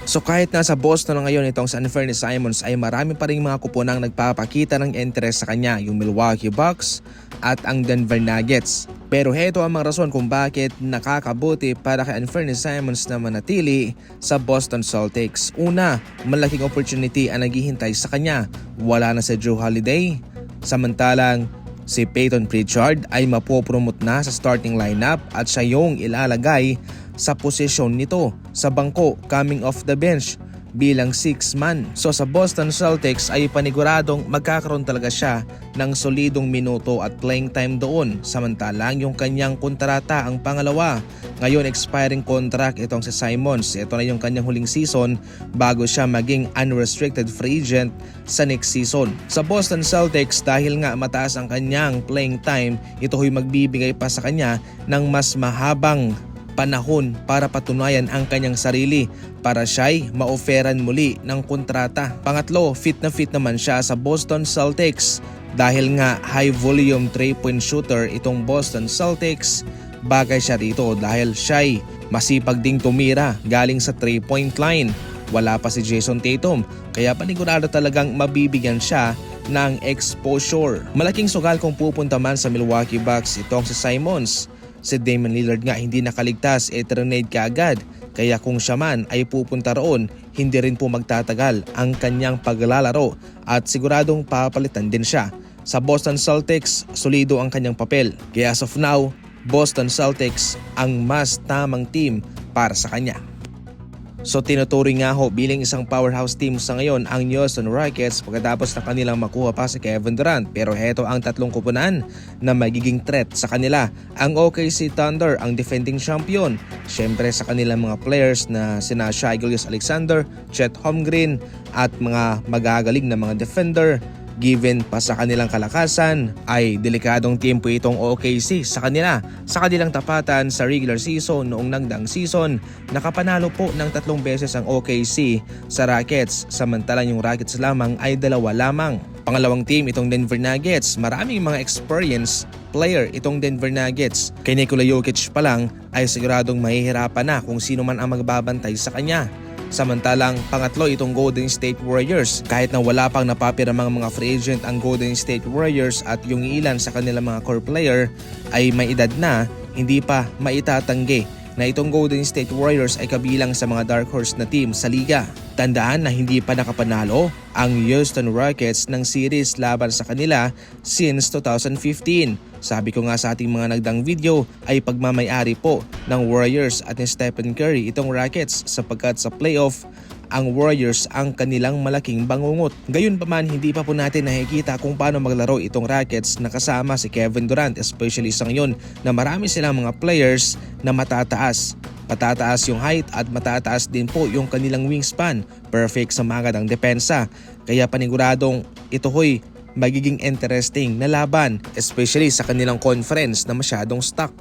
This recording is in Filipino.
So kahit nasa Boston na ngayon itong si Anfernee Simons ay marami pa rin mga kuponang nagpapakita ng interest sa kanya, yung Milwaukee Bucks at ang Denver Nuggets. Pero heto ang mga rason kung bakit nakakabuti para kay Anfernee Simons na manatili sa Boston Celtics. Una, malaking opportunity ang naghihintay sa kanya. Wala na si Jrue Holiday. Samantalang si Peyton Pritchard ay mapopromote na sa starting lineup at siya yung ilalagay sa posisyon nito sa bangko coming off the bench bilang 6-man. So sa Boston Celtics ay paniguradong magkakaroon talaga siya ng solidong minuto at playing time doon. Samantalang yung kanyang kontrata ang pangalawa. Ngayon expiring contract itong si Simons. Ito na yung kanyang huling season bago siya maging unrestricted free agent sa next season. Sa Boston Celtics dahil nga mataas ang kanyang playing time, ito ho'y magbibigay pa sa kanya ng mas mahabang panahon para patunayan ang kanyang sarili para siya'y ma-offeran muli ng kontrata. Pangatlo, fit na fit naman siya sa Boston Celtics dahil nga high volume 3-point shooter itong Boston Celtics. Bagay siya rito dahil siya'y masipag ding tumira galing sa 3-point line. Wala pa si Jason Tatum kaya panigurado talagang mabibigyan siya ng exposure. Malaking sugal kung pupunta man sa Milwaukee Bucks itong si Simons. Si Damian Lillard nga hindi nakaligtas trade kaagad kaya kung siya man ay pupunta roon hindi rin po magtatagal ang kanyang paglalaro at siguradong papalitan din siya. Sa Boston Celtics, solido ang kanyang papel kaya as of now, Boston Celtics ang mas tamang team para sa kanya. So tinuturing nga ho bilang isang powerhouse team sa ngayon ang Houston Rockets pagkatapos na kanilang makuha pa si Kevin Durant. Pero heto ang tatlong kupunan na magiging threat sa kanila. Ang OKC Thunder ang defending champion. Siyempre sa kanilang mga players na sina Shai Gilgeous-Alexander, Chet Holmgren at mga magagaling na mga defender. Given pa sa kanilang kalakasan ay delikadong team po itong OKC sa kanila. Sa kanilang tapatan sa regular season noong nagdaang season, nakapanalo po ng 3 beses ang OKC sa Rockets samantalang yung Rockets lamang ay 2 lamang. Pangalawang team itong Denver Nuggets, maraming mga experienced player itong Denver Nuggets. Kay Nikola Jokic pa lang ay siguradong mahihirapan na kung sino man ang magbabantay sa kanya. Samantalang pangatlo itong Golden State Warriors. Kahit na wala pang napapiramang mga free agent ang Golden State Warriors at yung ilan sa kanilang mga core player ay may edad na, hindi pa maitatanggi na itong Golden State Warriors ay kabilang sa mga dark horse na team sa liga. Tandaan na hindi pa nakapanalo ang Houston Rockets ng series laban sa kanila since 2015. Sabi ko nga sa ating mga nagdang video ay pagmamay-ari po ng Warriors at ni Stephen Curry itong Rockets sapagkat sa playoff ang Warriors ang kanilang malaking bangungot. Gayunpaman hindi pa po natin nakikita kung paano maglaro itong Rockets na kasama si Kevin Durant, especially sa ngayon na marami silang mga players na matataas. Matataas yung height at matataas din po yung kanilang wingspan. Perfect sa magandang depensa. Kaya paniguradong ito ho'y magiging interesting na laban, especially sa kanilang conference na masyadong stock.